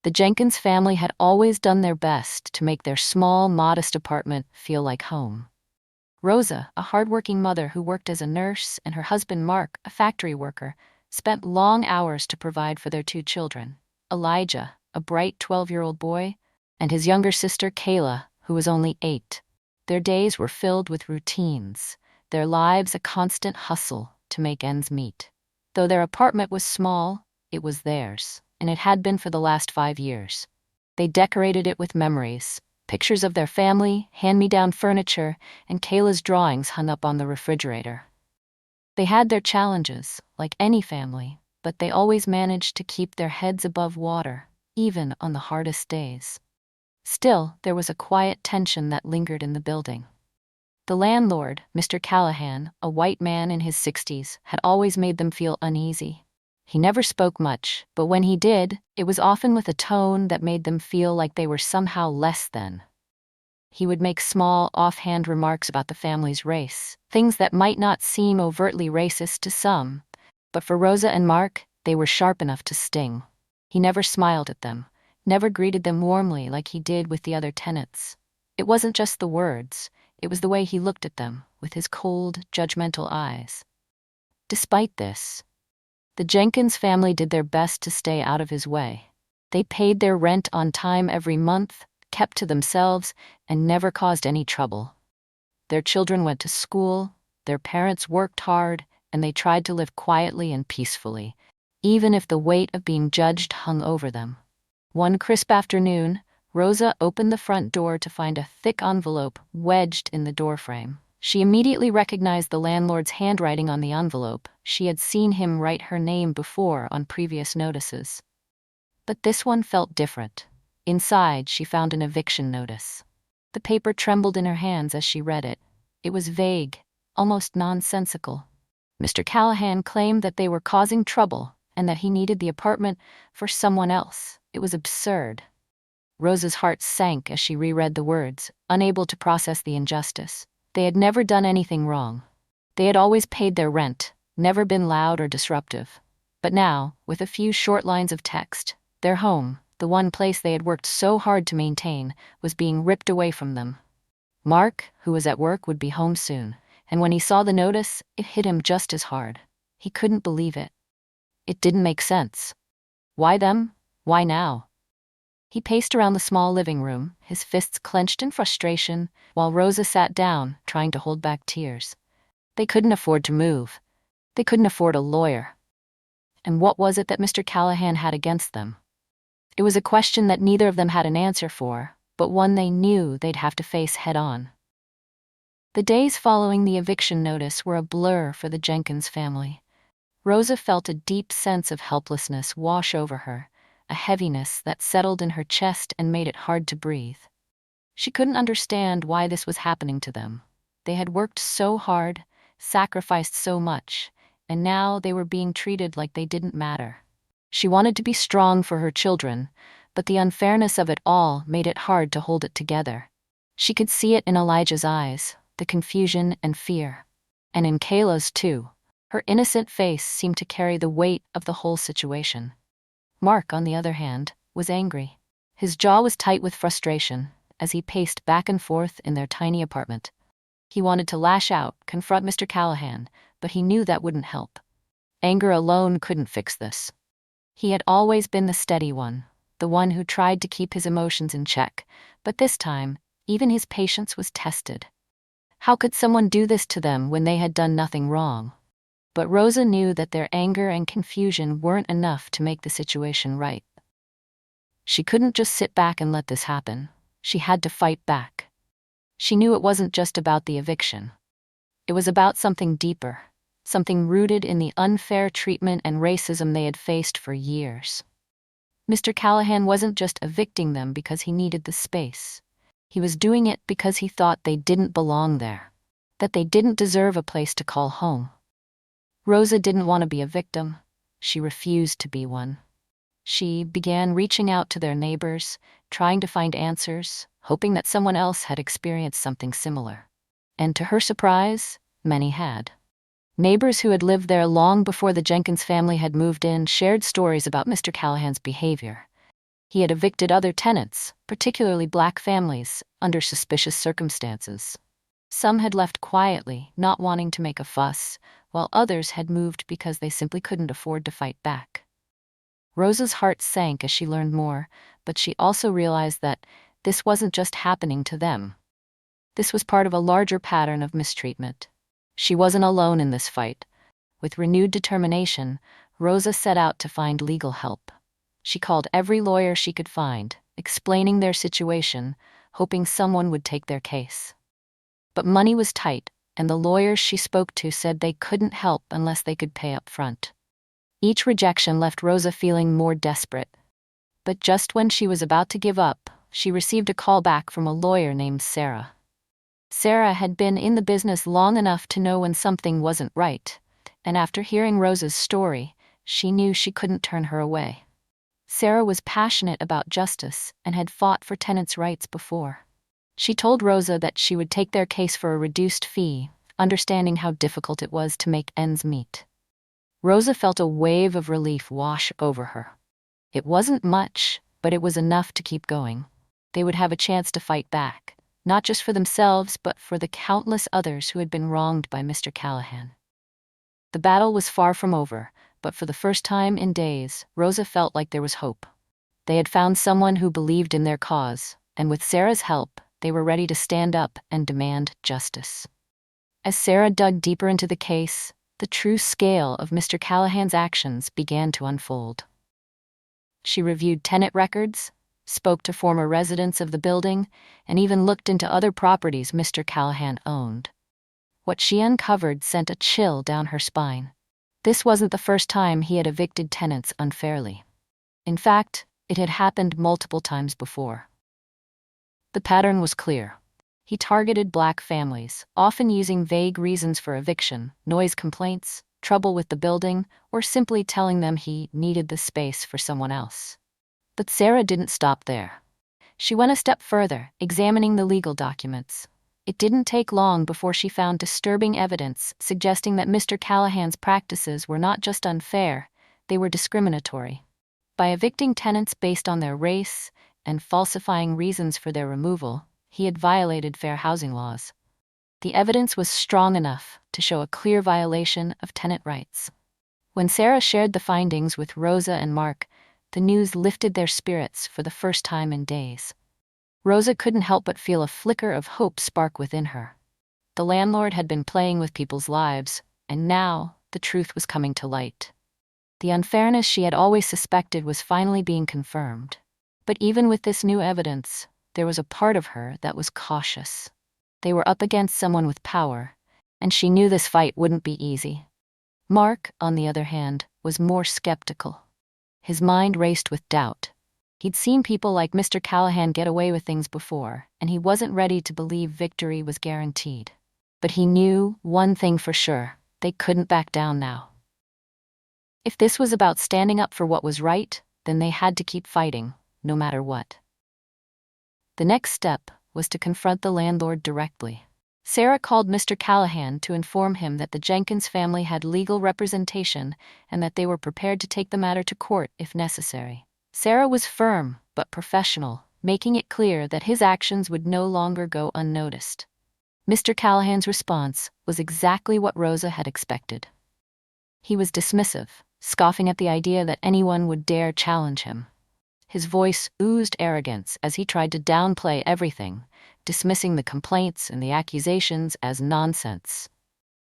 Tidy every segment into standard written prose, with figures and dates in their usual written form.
The Jenkins family had always done their best to make their small, modest apartment feel like home. Rosa, a hardworking mother who worked as a nurse, and her husband Mark, a factory worker, spent long hours to provide for their two children, Elijah, a bright 12-year-old boy, and his younger sister Kayla, who was only 8. Their days were filled with routines, their lives a constant hustle to make ends meet. Though their apartment was small, it was theirs, and it had been for the last 5 years. They decorated it with memories, pictures of their family, hand-me-down furniture, and Kayla's drawings hung up on the refrigerator. They had their challenges, like any family, but they always managed to keep their heads above water, even on the hardest days. Still, there was a quiet tension that lingered in the building. The landlord, Mr. Callahan, a white man in his 60s, had always made them feel uneasy. He never spoke much, but when he did, it was often with a tone that made them feel like they were somehow less than. He would make small, offhand remarks about the family's race, things that might not seem overtly racist to some, but for Rosa and Mark, they were sharp enough to sting. He never smiled at them, never greeted them warmly like he did with the other tenants. It wasn't just the words, it was the way he looked at them, with his cold, judgmental eyes. Despite this, the Jenkins family did their best to stay out of his way. They paid their rent on time every month, kept to themselves, and never caused any trouble. Their children went to school, their parents worked hard, and they tried to live quietly and peacefully, even if the weight of being judged hung over them. One crisp afternoon, Rosa opened the front door to find a thick envelope wedged in the doorframe. She immediately recognized the landlord's handwriting on the envelope. She had seen him write her name before on previous notices. But this one felt different. Inside, she found an eviction notice. The paper trembled in her hands as she read it. It was vague, almost nonsensical. Mr. Callahan claimed that they were causing trouble and that he needed the apartment for someone else. It was absurd. Rosa's heart sank as she reread the words, unable to process the injustice. They had never done anything wrong. They had always paid their rent, never been loud or disruptive. But now, with a few short lines of text, their home, the one place they had worked so hard to maintain, was being ripped away from them. Mark, who was at work, would be home soon, and when he saw the notice, it hit him just as hard. He couldn't believe it. It didn't make sense. Why them? Why now? He paced around the small living room, his fists clenched in frustration, while Rosa sat down, trying to hold back tears. They couldn't afford to move. They couldn't afford a lawyer. And what was it that Mr. Callahan had against them? It was a question that neither of them had an answer for, but one they knew they'd have to face head-on. The days following the eviction notice were a blur for the Jenkins family. Rosa felt a deep sense of helplessness wash over her, a heaviness that settled in her chest and made it hard to breathe. She couldn't understand why this was happening to them. They had worked so hard, sacrificed so much, and now they were being treated like they didn't matter. She wanted to be strong for her children, but the unfairness of it all made it hard to hold it together. She could see it in Elijah's eyes, the confusion and fear. And in Kayla's too. Her innocent face seemed to carry the weight of the whole situation. Mark, on the other hand, was angry. His jaw was tight with frustration as he paced back and forth in their tiny apartment. He wanted to lash out, confront Mr. Callahan, but he knew that wouldn't help. Anger alone couldn't fix this. He had always been the steady one, the one who tried to keep his emotions in check, but this time, even his patience was tested. How could someone do this to them when they had done nothing wrong? But Rosa knew that their anger and confusion weren't enough to make the situation right. She couldn't just sit back and let this happen. She had to fight back. She knew it wasn't just about the eviction. It was about something deeper, something rooted in the unfair treatment and racism they had faced for years. Mr. Callahan wasn't just evicting them because he needed the space. He was doing it because he thought they didn't belong there, that they didn't deserve a place to call home. Rosa didn't want to be a victim. She refused to be one. She began reaching out to their neighbors, trying to find answers, hoping that someone else had experienced something similar. And to her surprise, many had. Neighbors who had lived there long before the Jenkins family had moved in shared stories about Mr. Callahan's behavior. He had evicted other tenants, particularly black families, under suspicious circumstances. Some had left quietly, not wanting to make a fuss, while others had moved because they simply couldn't afford to fight back. Rosa's heart sank as she learned more, but she also realized that this wasn't just happening to them. This was part of a larger pattern of mistreatment. She wasn't alone in this fight. With renewed determination, Rosa set out to find legal help. She called every lawyer she could find, explaining their situation, hoping someone would take their case. But money was tight, and the lawyers she spoke to said they couldn't help unless they could pay up front. Each rejection left Rosa feeling more desperate. But just when she was about to give up, she received a call back from a lawyer named Sarah. Sarah had been in the business long enough to know when something wasn't right, and after hearing Rosa's story, she knew she couldn't turn her away. Sarah was passionate about justice and had fought for tenants' rights before. She told Rosa that she would take their case for a reduced fee, understanding how difficult it was to make ends meet. Rosa felt a wave of relief wash over her. It wasn't much, but it was enough to keep going. They would have a chance to fight back, not just for themselves, but for the countless others who had been wronged by Mr. Callahan. The battle was far from over, but for the first time in days, Rosa felt like there was hope. They had found someone who believed in their cause, and with Sarah's help, they were ready to stand up and demand justice. As Sarah dug deeper into the case, the true scale of Mr. Callahan's actions began to unfold. She reviewed tenant records, spoke to former residents of the building, and even looked into other properties Mr. Callahan owned. What she uncovered sent a chill down her spine. This wasn't the first time he had evicted tenants unfairly. In fact, it had happened multiple times before. The pattern was clear. He targeted black families, often using vague reasons for eviction, noise complaints, trouble with the building, or simply telling them he needed the space for someone else. But Sarah didn't stop there. She went a step further, examining the legal documents. It didn't take long before she found disturbing evidence suggesting that Mr. Callahan's practices were not just unfair, they were discriminatory. By evicting tenants based on their race and falsifying reasons for their removal, he had violated fair housing laws. The evidence was strong enough to show a clear violation of tenant rights. When Sarah shared the findings with Rosa and Mark, the news lifted their spirits for the first time in days. Rosa couldn't help but feel a flicker of hope spark within her. The landlord had been playing with people's lives, and now the truth was coming to light. The unfairness she had always suspected was finally being confirmed. But even with this new evidence, there was a part of her that was cautious. They were up against someone with power, and she knew this fight wouldn't be easy. Mark, on the other hand, was more skeptical. His mind raced with doubt. He'd seen people like Mr. Callahan get away with things before, and he wasn't ready to believe victory was guaranteed. But he knew one thing for sure: they couldn't back down now. If this was about standing up for what was right, then they had to keep fighting, no matter what. The next step was to confront the landlord directly. Sarah called Mr. Callahan to inform him that the Jenkins family had legal representation and that they were prepared to take the matter to court if necessary. Sarah was firm but professional, making it clear that his actions would no longer go unnoticed. Mr. Callahan's response was exactly what Rosa had expected. He was dismissive, scoffing at the idea that anyone would dare challenge him. His voice oozed arrogance as he tried to downplay everything, dismissing the complaints and the accusations as nonsense.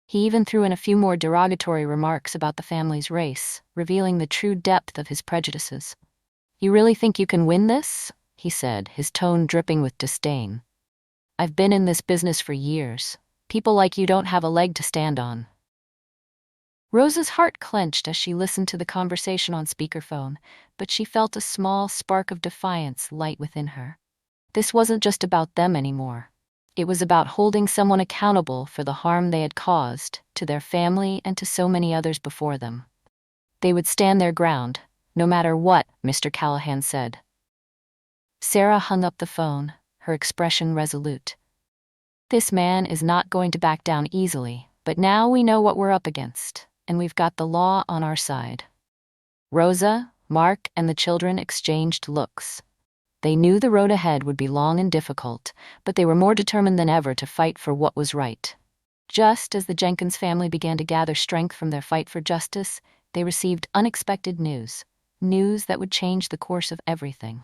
He even threw in a few more derogatory remarks about the family's race, revealing the true depth of his prejudices. "You really think you can win this?" he said, his tone dripping with disdain. "I've been in this business for years. People like you don't have a leg to stand on." Rosa's heart clenched as she listened to the conversation on speakerphone, but she felt a small spark of defiance light within her. This wasn't just about them anymore. It was about holding someone accountable for the harm they had caused to their family and to so many others before them. They would stand their ground, no matter what Mr. Callahan said. Sarah hung up the phone, her expression resolute. "This man is not going to back down easily, but now we know what we're up against, and we've got the law on our side. Rosa, Mark and the children exchanged looks. They knew the road ahead would be long and difficult, but they were more determined than ever to fight for what was right. Just as the Jenkins family began to gather strength from their fight for justice, they received unexpected news. News that would change the course of everything.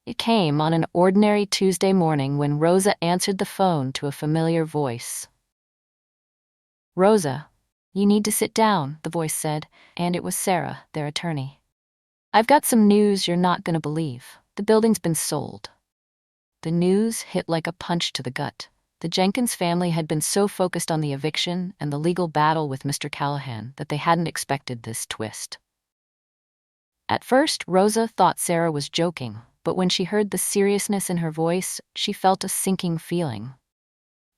It came on an ordinary Tuesday morning when Rosa answered the phone to a familiar voice. "Rosa, you need to sit down," the voice said, and it was Sarah, their attorney. "I've got some news you're not going to believe. The building's been sold." The news hit like a punch to the gut. The Jenkins family had been so focused on the eviction and the legal battle with Mr. Callahan that they hadn't expected this twist. At first, Rosa thought Sarah was joking, but when she heard the seriousness in her voice, she felt a sinking feeling.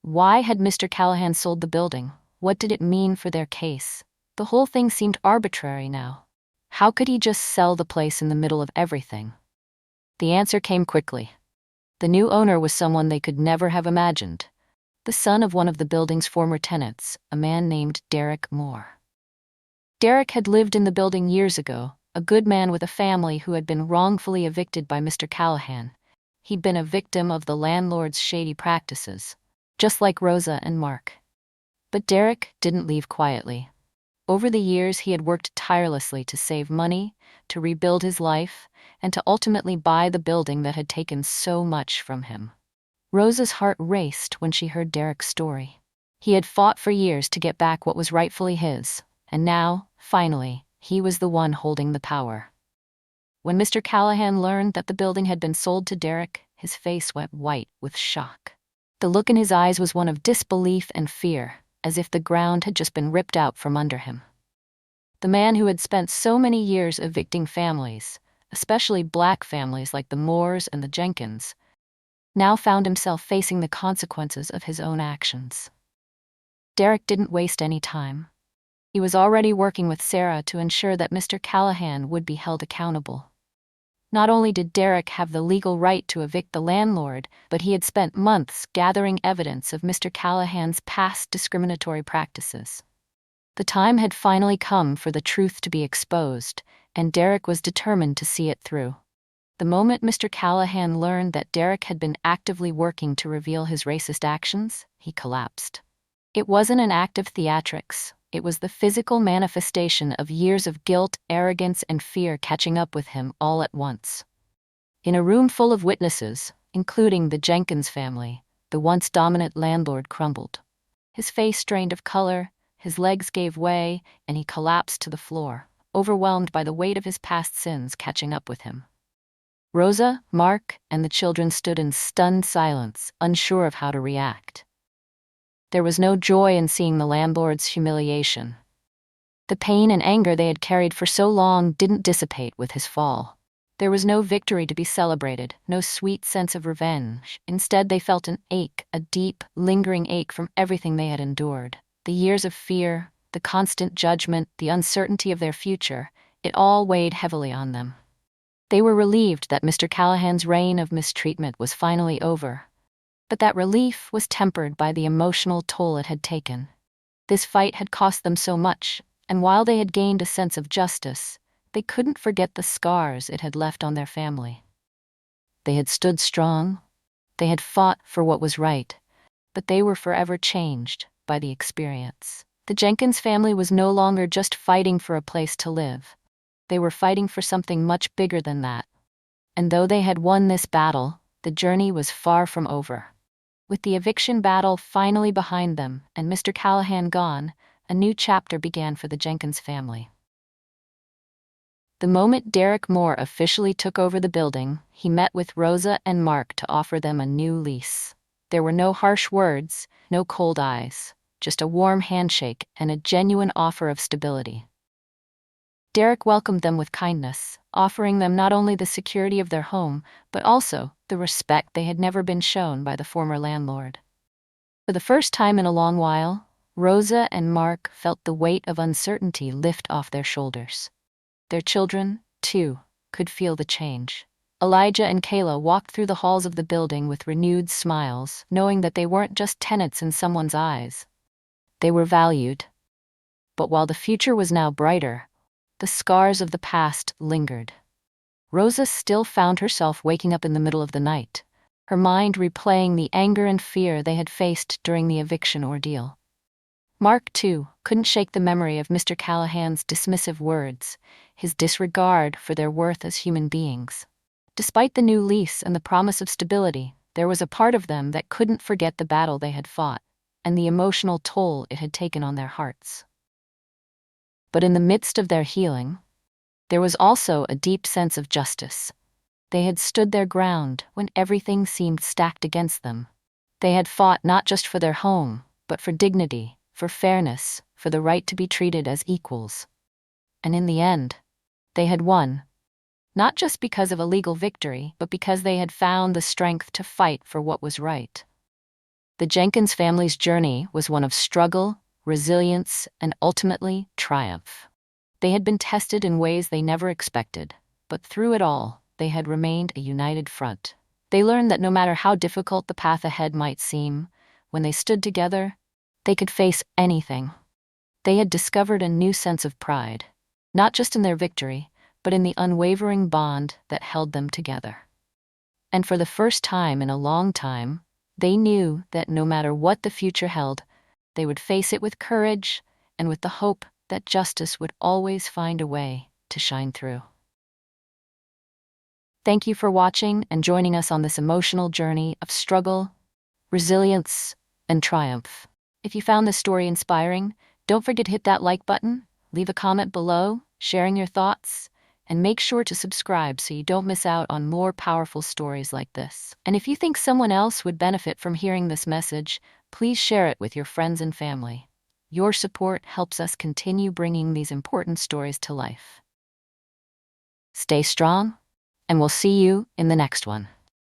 Why had Mr. Callahan sold the building? What did it mean for their case? The whole thing seemed arbitrary now. How could he just sell the place in the middle of everything? The answer came quickly. The new owner was someone they could never have imagined. The son of one of the building's former tenants, a man named Derek Moore. Derek had lived in the building years ago, a good man with a family who had been wrongfully evicted by Mr. Callahan. He'd been a victim of the landlord's shady practices, just like Rosa and Mark. But Derek didn't leave quietly. Over the years, he had worked tirelessly to save money, to rebuild his life, and to ultimately buy the building that had taken so much from him. Rosa's heart raced when she heard Derek's story. He had fought for years to get back what was rightfully his, and now, finally, he was the one holding the power. When Mr. Callahan learned that the building had been sold to Derek, his face went white with shock. The look in his eyes was one of disbelief and fear, as if the ground had just been ripped out from under him. The man who had spent so many years evicting families, especially black families like the Moores and the Jenkins, now found himself facing the consequences of his own actions. Derek didn't waste any time. He was already working with Sarah to ensure that Mr. Callahan would be held accountable. Not only did Derek have the legal right to evict the landlord, but he had spent months gathering evidence of Mr. Callahan's past discriminatory practices. The time had finally come for the truth to be exposed, and Derek was determined to see it through. The moment Mr. Callahan learned that Derek had been actively working to reveal his racist actions, he collapsed. It wasn't an act of theatrics. It was the physical manifestation of years of guilt, arrogance, and fear catching up with him all at once. In a room full of witnesses, including the Jenkins family, the once dominant landlord crumbled. His face drained of color, his legs gave way, and he collapsed to the floor, overwhelmed by the weight of his past sins catching up with him. Rosa, Mark, and the children stood in stunned silence, unsure of how to react. There was no joy in seeing the landlord's humiliation. The pain and anger they had carried for so long didn't dissipate with his fall. There was no victory to be celebrated, no sweet sense of revenge. Instead, they felt an ache, a deep, lingering ache from everything they had endured. The years of fear, the constant judgment, the uncertainty of their future, it all weighed heavily on them. They were relieved that Mr. Callahan's reign of mistreatment was finally over. But that relief was tempered by the emotional toll it had taken. This fight had cost them so much, and while they had gained a sense of justice, they couldn't forget the scars it had left on their family. They had stood strong, they had fought for what was right, but they were forever changed by the experience. The Jenkins family was no longer just fighting for a place to live. They were fighting for something much bigger than that. And though they had won this battle, the journey was far from over. With the eviction battle finally behind them and Mr. Callahan gone, a new chapter began for the Jenkins family. The moment Derek Moore officially took over the building, he met with Rosa and Mark to offer them a new lease. There were no harsh words, no cold eyes, just a warm handshake and a genuine offer of stability. Derek welcomed them with kindness, offering them not only the security of their home, but also the respect they had never been shown by the former landlord. For the first time in a long while, Rosa and Mark felt the weight of uncertainty lift off their shoulders. Their children, too, could feel the change. Elijah and Kayla walked through the halls of the building with renewed smiles, knowing that they weren't just tenants in someone's eyes. They were valued. But while the future was now brighter, the scars of the past lingered. Rosa still found herself waking up in the middle of the night, her mind replaying the anger and fear they had faced during the eviction ordeal. Mark, too, couldn't shake the memory of Mr. Callahan's dismissive words, his disregard for their worth as human beings. Despite the new lease and the promise of stability, there was a part of them that couldn't forget the battle they had fought and the emotional toll it had taken on their hearts. But in the midst of their healing, there was also a deep sense of justice. They had stood their ground when everything seemed stacked against them. They had fought not just for their home, but for dignity, for fairness, for the right to be treated as equals. And in the end, they had won. Not just because of a legal victory, but because they had found the strength to fight for what was right. The Jenkins family's journey was one of struggle, resilience, and ultimately triumph. They had been tested in ways they never expected, but through it all, they had remained a united front. They learned that no matter how difficult the path ahead might seem, when they stood together, they could face anything. They had discovered a new sense of pride, not just in their victory, but in the unwavering bond that held them together. And for the first time in a long time, they knew that no matter what the future held, they would face it with courage and with the hope that justice would always find a way to shine through. Thank you for watching and joining us on this emotional journey of struggle, resilience, and triumph. If you found this story inspiring, don't forget to hit that like button, leave a comment below, sharing your thoughts, and make sure to subscribe so you don't miss out on more powerful stories like this. And if you think someone else would benefit from hearing this message, please share it with your friends and family. Your support helps us continue bringing these important stories to life. Stay strong, and we'll see you in the next one.